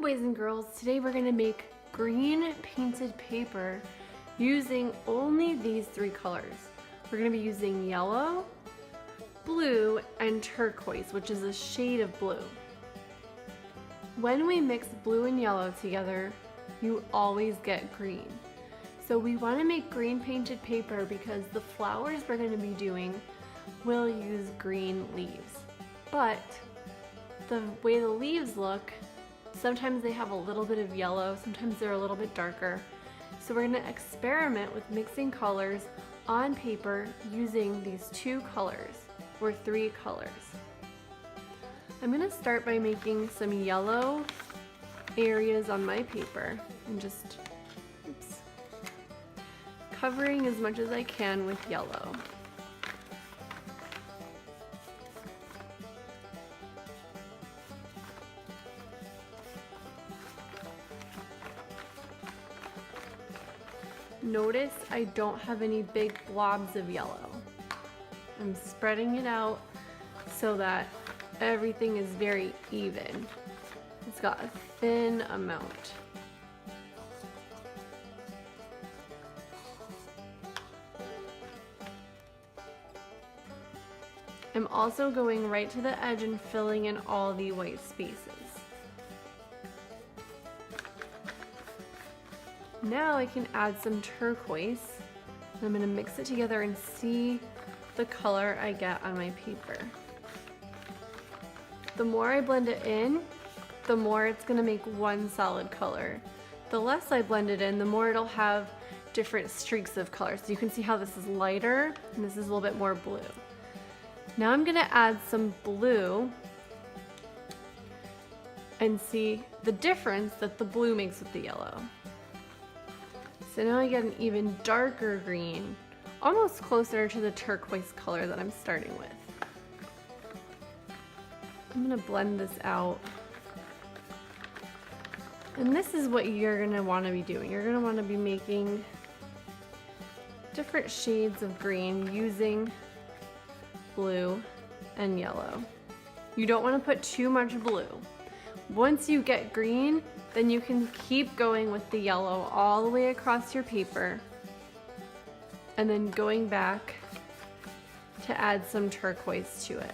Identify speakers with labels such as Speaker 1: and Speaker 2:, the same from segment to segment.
Speaker 1: boys and girls, today we're going to make green painted paper using only these three colors. We're going to be using yellow, blue, and turquoise, which is a shade of blue. When we mix blue and yellow together, you always get green. So we want to make green painted paper because the flowers we're going to be doing will use green leaves. But the way the leaves look, sometimes they have a little bit of yellow, sometimes they're a little bit darker. So we're going to experiment with mixing colors on paper using these two colors, or three colors. I'm going to start by making some yellow areas on my paper and just covering as much as I can with yellow. Notice I don't have any big blobs of yellow. I'm spreading it out so that everything is very even. It's got a thin amount. I'm also going right to the edge and filling in all the white spaces. Now I can add some turquoise. I'm going to mix it together and see the color I get on my paper. The more I blend it in, the more it's going to make one solid color. The less I blend it in, the more it'll have different streaks of color. So you can see how this is lighter and this is a little bit more blue. Now I'm going to add some blue and see the difference that the blue makes with the yellow. So now I get an even darker green, almost closer to the turquoise color that I'm starting with. I'm going to blend this out. And this is what you're going to want to be doing. You're going to want to be making different shades of green using blue and yellow. You don't want to put too much blue. Once you get green, then you can keep going with the yellow all the way across your paper and then going back to add some turquoise to it.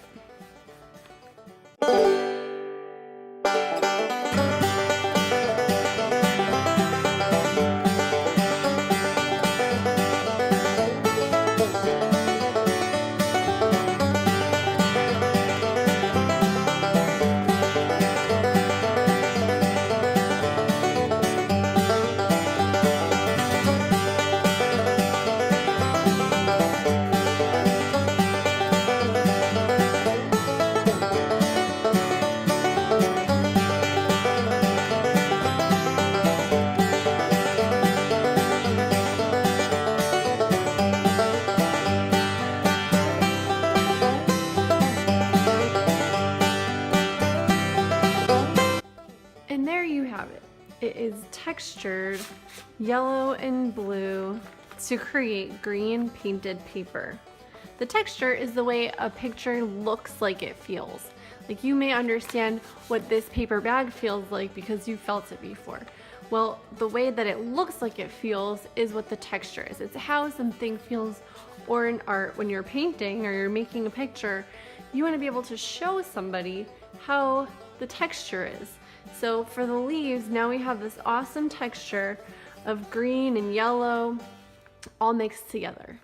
Speaker 1: And there you have it. It is textured yellow and blue to create green painted paper. The texture is the way a picture looks like it feels. Like you may understand what this paper bag feels like because you felt it before. Well, the way that it looks like it feels is what the texture is. It's how something feels, or in art, when you're painting or you're making a picture, you want to be able to show somebody how the texture is. So for the leaves, now we have this awesome texture of green and yellow all mixed together.